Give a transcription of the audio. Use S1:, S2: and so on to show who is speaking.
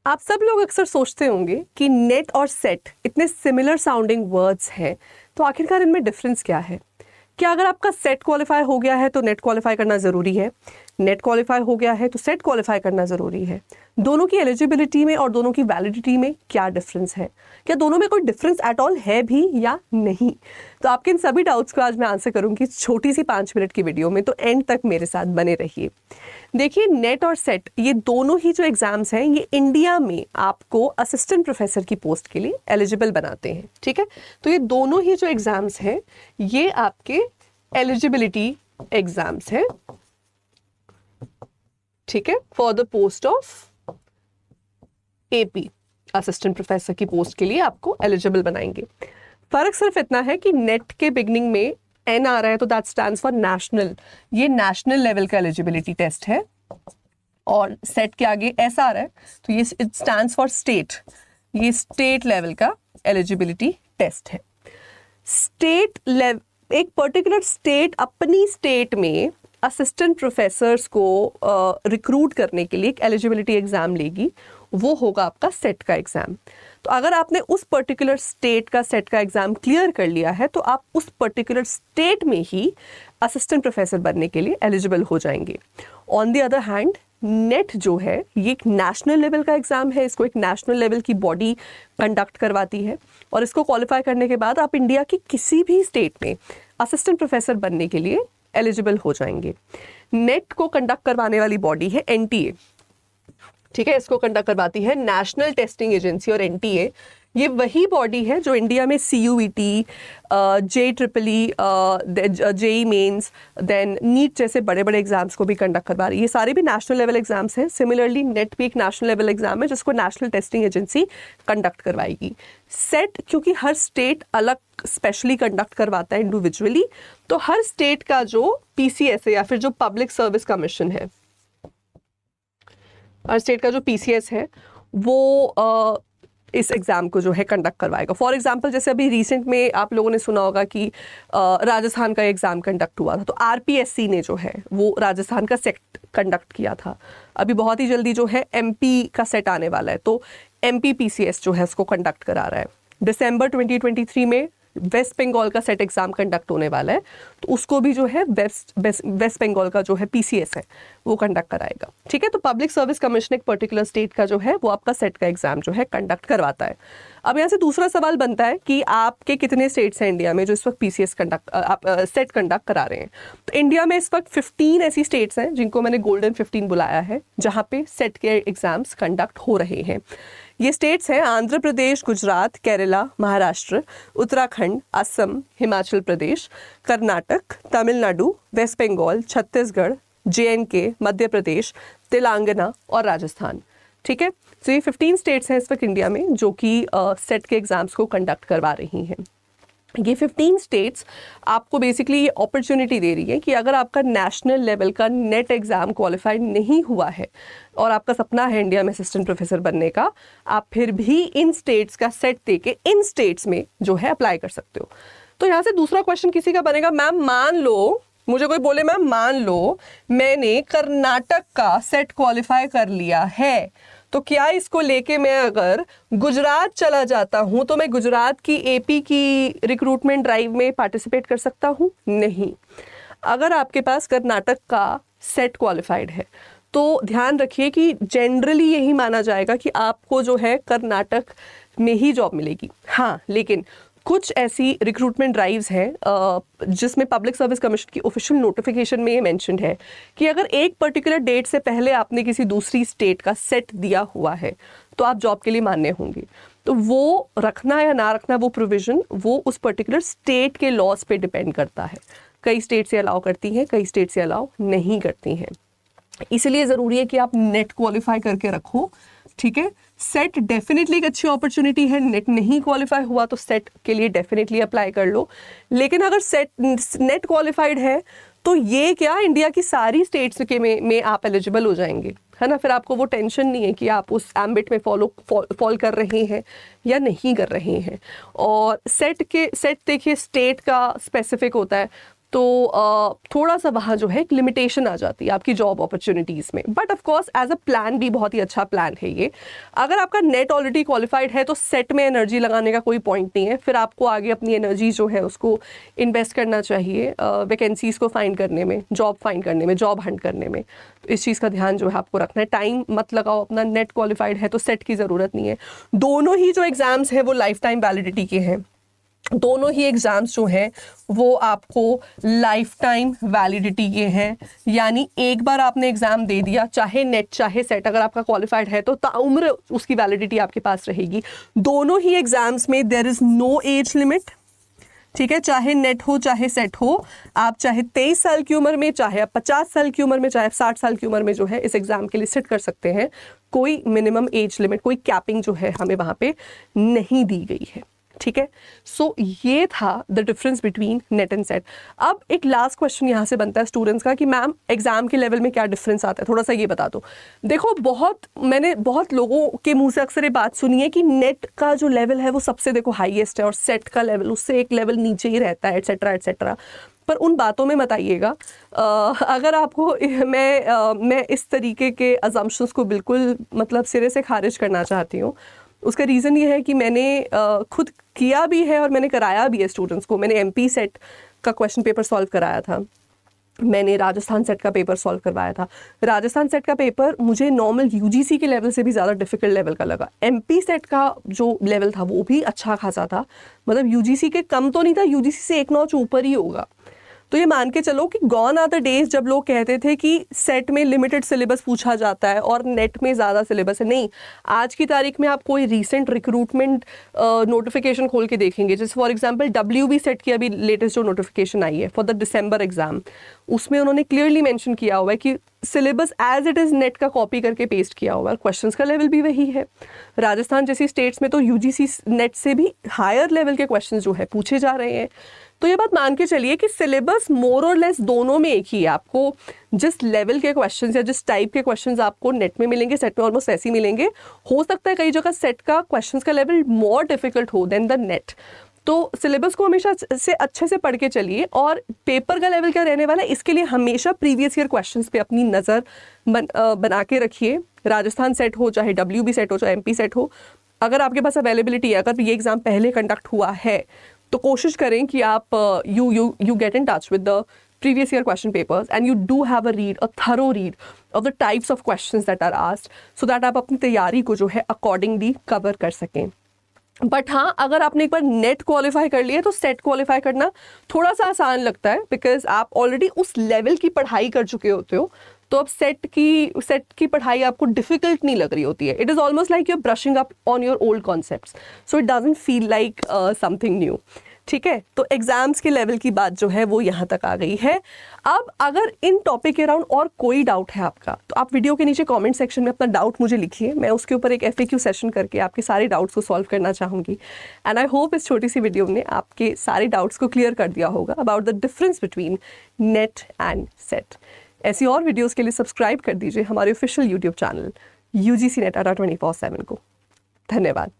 S1: आप सब लोग अक्सर सोचते होंगे कि नेट और सेट इतने सिमिलर साउंडिंग वर्ड्स हैं, तो आखिरकार इनमें डिफरेंस क्या है? क्या अगर आपका सेट क्वालिफाई हो गया है तो नेट क्वालिफाई करना ज़रूरी है? नेट क्वालिफाई हो गया है तो सेट क्वालिफाई करना ज़रूरी है? दोनों की एलिजिबिलिटी में और दोनों की वैलिडिटी में क्या डिफरेंस है? क्या दोनों में कोई डिफरेंस एट ऑल है भी या नहीं? तो आपके इन सभी डाउट्स को आज मैं आंसर करूंगी छोटी सी 5 मिनट की वीडियो में, तो एंड तक मेरे साथ बने रहिए। देखिए, नेट और सेट ये दोनों ही जो एग्जाम्स हैं ये इंडिया में आपको असिस्टेंट प्रोफेसर की पोस्ट के लिए एलिजिबल बनाते हैं। ठीक है, तो ये दोनों ही जो एग्जाम्स हैं ये आपके एलिजिबिलिटी एग्जाम्स हैं। ठीक है, for the post of AP assistant professor की पोस्ट के लिए आपको एलिजिबल बनाएंगे। फर्क सिर्फ इतना है कि नेट के बिगनिंग में एन आ रहा है तो दैट स्टैंड्स फॉर नेशनल, ये नेशनल लेवल का एलिजिबिलिटी टेस्ट है, और सेट के आगे एस आ रहा है तो ये इट स्टैंड्स फॉर स्टेट, ये स्टेट लेवल का एलिजिबिलिटी टेस्ट है। स्टेट लेवल, एक पर्टिकुलर स्टेट अपनी स्टेट में असिस्टेंट प्रोफेसर्स को रिक्रूट करने के लिए एक एलिजिबिलिटी एग्जाम लेगी, वो होगा आपका सेट का एग्जाम। तो अगर आपने उस पर्टिकुलर स्टेट का सेट का एग्जाम क्लियर कर लिया है तो आप उस पर्टिकुलर स्टेट में ही असिस्टेंट प्रोफेसर बनने के लिए एलिजिबल हो जाएंगे। On the other hand, net जो है ये एक नेशनल लेवल का एग्जाम है, इसको एक नेशनल लेवल की बॉडी कंडक्ट करवाती है, और इसको क्वालिफाई करने के बाद आप इंडिया की किसी भी स्टेट में असिस्टेंट प्रोफेसर बनने के लिए एलिजिबल हो जाएंगे। नेट को कंडक्ट करवाने वाली बॉडी है एनटीए। ठीक है, इसको कंडक्ट करवाती है नेशनल टेस्टिंग एजेंसी, और एनटीए ये वही बॉडी है जो इंडिया में CUET, JEEE, JEE Mains, then NEET जैसे बड़े बड़े एग्जाम्स को भी कंडक्ट करवा रही है। ये सारे भी नेशनल लेवल एग्जाम्स हैं। सिमिलरली नेट भी एक नेशनल लेवल एग्जाम है जिसको नेशनल टेस्टिंग एजेंसी कंडक्ट करवाएगी। सेट क्योंकि हर स्टेट अलग स्पेशली कंडक्ट करवाता है इंडिविजुअली, तो हर स्टेट का जो PCS है या फिर जो पब्लिक सर्विस कमीशन है, हर स्टेट का जो PCS है वो इस एग्ज़ाम को जो है कंडक्ट करवाएगा। फॉर एग्जांपल, जैसे अभी रिसेंट में आप लोगों ने सुना होगा कि राजस्थान का एग्ज़ाम कंडक्ट हुआ था, तो RPSC ने जो है वो राजस्थान का सेट कंडक्ट किया था। अभी बहुत ही जल्दी जो है MP का सेट आने वाला है, तो MP PCS जो है उसको कंडक्ट करा रहा है। दिसंबर 2023 में वेस्ट बंगाल का सेट एग्जाम कंडक्ट होने वाला है, तो उसको भी जो है वेस्ट बंगाल का जो है PCS है वो कंडक्ट कराएगा। ठीक है, तो पब्लिक सर्विस कमीशन एक पर्टिकुलर स्टेट का जो है वो आपका सेट का एग्जाम जो है कंडक्ट करवाता है। अब यहाँ से दूसरा सवाल बनता है कि आपके कितने स्टेट्स हैं इंडिया में जो इस वक्त PCS सेट कंडक्ट करा रहे हैं। तो इंडिया में इस वक्त 15 ऐसी स्टेट्स हैं जिनको मैंने गोल्डन 15 बुलाया है, जहाँ पे सेट के एग्जाम्स कंडक्ट हो रहे हैं। ये स्टेट्स हैं आंध्र प्रदेश, गुजरात, केरला, महाराष्ट्र, उत्तराखंड, असम, हिमाचल प्रदेश, कर्नाटक, तमिलनाडु, वेस्ट बंगाल, छत्तीसगढ़, JNK, मध्य प्रदेश, तेलंगाना और राजस्थान। ठीक है, तो ये 15 स्टेट्स हैं इस वक्त इंडिया में जो कि सेट के एग्जाम्स को कंडक्ट करवा रही हैं। ये 15 स्टेट्स आपको बेसिकली ये अपॉर्चुनिटी दे रही है कि अगर आपका नेशनल लेवल का नेट एग्ज़ाम क्वालिफाई नहीं हुआ है और आपका सपना है इंडिया में असिस्टेंट प्रोफेसर बनने का, आप फिर भी इन स्टेट्स का सेट दे के इन स्टेट्स में जो है अप्लाई कर सकते हो। तो यहाँ से दूसरा क्वेश्चन किसी का बनेगा, मैम मान लो, मुझे कोई बोले मैम मान लो मैंने कर्नाटक का सेट क्वालिफाई कर लिया है, तो क्या इसको लेके मैं अगर गुजरात चला जाता हूं तो मैं गुजरात की AP की रिक्रूटमेंट ड्राइव में पार्टिसिपेट कर सकता हूं? नहीं। अगर आपके पास कर्नाटक का सेट क्वालिफाइड है तो ध्यान रखिए कि जनरली यही माना जाएगा कि आपको जो है कर्नाटक में ही जॉब मिलेगी। हाँ, लेकिन कुछ ऐसी रिक्रूटमेंट ड्राइव्स हैं जिसमें पब्लिक सर्विस कमीशन की ऑफिशियल नोटिफिकेशन में ये मेंशन्ड है कि अगर एक पर्टिकुलर डेट से पहले आपने किसी दूसरी स्टेट का सेट दिया हुआ है तो आप जॉब के लिए मान्य होंगे। तो वो रखना या ना रखना वो प्रोविज़न वो उस पर्टिकुलर स्टेट के लॉज पे डिपेंड करता है। कई स्टेट से अलाउ करती हैं, कई स्टेट से अलाउ नहीं करती हैं। इसलिए ज़रूरी है कि आप नेट क्वालिफाई करके रखो। ठीक है, सेट डेफिनेटली एक अच्छी अपॉर्चुनिटी है। नेट नहीं क्वालिफाई हुआ तो सेट के लिए डेफिनेटली अप्लाई कर लो, लेकिन अगर सेट नेट क्वालिफाइड है तो ये क्या इंडिया की सारी स्टेट्स के में आप एलिजिबल हो जाएंगे, है ना। फिर आपको वो टेंशन नहीं है कि आप उस एम्बिट में फॉल कर रहे हैं या नहीं कर रहे हैं। और सेट देखिए स्टेट का स्पेसिफिक होता है, तो थोड़ा सा वहाँ जो है एक लिमिटेशन आ जाती है आपकी जॉब अपॉर्चुनिटीज़ में। But of course as a plan भी बहुत ही अच्छा प्लान है ये। अगर आपका नेट ऑलरेडी क्वालिफाइड है तो सेट में एनर्जी लगाने का कोई पॉइंट नहीं है, फिर आपको आगे अपनी एनर्जी जो है उसको इन्वेस्ट करना चाहिए वैकेंसीज़ को फाइंड करने में, जॉब फाइंड करने में, जॉब हंट करने में। तो इस चीज़ का ध्यान जो है आपको रखना है। टाइम मत लगाओ अपना, नेट क्वालिफाइड है तो सेट की ज़रूरत नहीं है। दोनों ही जो एग्ज़ाम्स हैं वो लाइफ टाइम वैलिडिटी के हैं, दोनों ही एग्ज़ाम्स जो हैं वो आपको लाइफ टाइम वैलिडिटी के हैं। यानी एक बार आपने एग्ज़ाम दे दिया, चाहे नेट चाहे सेट, अगर आपका क्वालिफाइड है तो ताउम्र उसकी वैलिडिटी आपके पास रहेगी। दोनों ही एग्ज़ाम्स में there is no age limit, ठीक है, चाहे नेट हो चाहे सेट हो। आप चाहे 23 साल की उम्र में, चाहे आप 50 साल की उम्र में, चाहे आप 60 साल की उम्र में जो है इस एग्ज़ाम के लिए सिट कर सकते हैं। कोई मिनिमम एज लिमिट, कोई कैपिंग जो है हमें वहाँ पे नहीं दी गई है, ठीक है। सो ये था the difference between net and set. अब एक लास्ट क्वेश्चन यहाँ से बनता है स्टूडेंट्स का कि मैम एग्जाम के लेवल में क्या डिफरेंस आता है, थोड़ा सा ये बता दो। देखो मैंने बहुत लोगों के मुंह से अक्सर ये बात सुनी है कि नेट का जो लेवल है वो सबसे देखो हाईएस्ट है और सेट का लेवल उससे एक लेवल नीचे ही रहता है, एटसेट्रा एटसेट्रा। पर उन बातों में मत आइएगा। अगर आपको मैं इस तरीके के अजम्पशंस को बिल्कुल मतलब सिरे से खारिज करना चाहती हूँ। उसका रीज़न ये है कि मैंने खुद किया भी है और मैंने कराया भी है स्टूडेंट्स को। मैंने MP सेट का क्वेश्चन पेपर सॉल्व कराया था, मैंने राजस्थान सेट का पेपर सॉल्व करवाया था। राजस्थान सेट का पेपर मुझे नॉर्मल UGC के लेवल से भी ज़्यादा डिफ़िकल्ट लेवल का लगा। MP सेट का जो लेवल था वो भी अच्छा खासा था, मतलब UGC के कम तो नहीं था, UGC से एक नॉच ऊपर ही होगा। तो ये मान के चलो कि गॉन आर द डेज जब लोग कहते थे कि सेट में लिमिटेड सिलेबस पूछा जाता है और नेट में ज़्यादा सिलेबस है। नहीं, आज की तारीख में आप कोई रीसेंट रिक्रूटमेंट नोटिफिकेशन खोल के देखेंगे, जैसे फॉर एग्जांपल WB सेट की अभी लेटेस्ट जो नोटिफिकेशन आई है फॉर द दिसंबर एग्जाम, उसमें उन्होंने क्लियरली मेंशन किया हुआ है कि syllabus as it is NET का कॉपी करके पेस्ट किया हुआ है, क्वेश्चंस का लेवल भी वही है। राजस्थान जैसी स्टेट्स में तो UGC नेट से भी हायर लेवल के क्वेश्चंस जो है पूछे जा रहे हैं। तो ये बात मान के चलिए कि सिलेबस मोर और लेस दोनों में एक ही है। आपको जिस लेवल के क्वेश्चंस या जिस टाइप के क्वेश्चंस आपको नेट में मिलेंगे, सेट में ऑलमोस्ट ऐसे ही मिलेंगे। हो सकता है कई जगह सेट का क्वेश्चंस का लेवल मोर डिफिकल्ट हो देन द नेट। तो सिलेबस को हमेशा से अच्छे से पढ़ के चलिए और पेपर का लेवल क्या रहने वाला है इसके लिए हमेशा प्रीवियस ईयर क्वेश्चंस पे अपनी नज़र बना के रखिए। राजस्थान सेट हो, चाहे WB सेट हो, चाहे MP सेट हो, अगर आपके पास अवेलेबिलिटी है, अगर ये एग्ज़ाम पहले कंडक्ट हुआ है तो कोशिश करें कि आप you get in touch with the previous year question papers and you do have a thorough read of the types of questions that are asked so that आप अपनी तैयारी को जो है accordingly cover कर सकें। बट हाँ, अगर आपने एक बार नेट क्वालिफाई कर लिया तो सेट क्वालिफाई करना थोड़ा सा आसान लगता है, बिकॉज आप ऑलरेडी उस लेवल की पढ़ाई कर चुके होते हो। तो अब सेट की पढ़ाई आपको डिफिकल्ट नहीं लग रही होती है। It is almost like you are brushing up on your old concepts, so it doesn't feel like something new, ठीक है। तो एग्जाम्स के लेवल की बात जो है वो यहाँ तक आ गई है। अब अगर इन टॉपिक के अराउंड और कोई डाउट है आपका तो आप वीडियो के नीचे कमेंट सेक्शन में अपना डाउट मुझे लिखिए, मैं उसके ऊपर एक FAQ सेशन करके आपके सारे डाउट्स को सॉल्व करना चाहूँगी। एंड आई होप इस छोटी सी वीडियो ने आपके सारे डाउट्स को क्लियर कर दिया होगा about the difference between net and set. ऐसी और वीडियोज़ के लिए सब्सक्राइब कर दीजिए हमारे official YouTube channel UGC NET 24/7 को। धन्यवाद।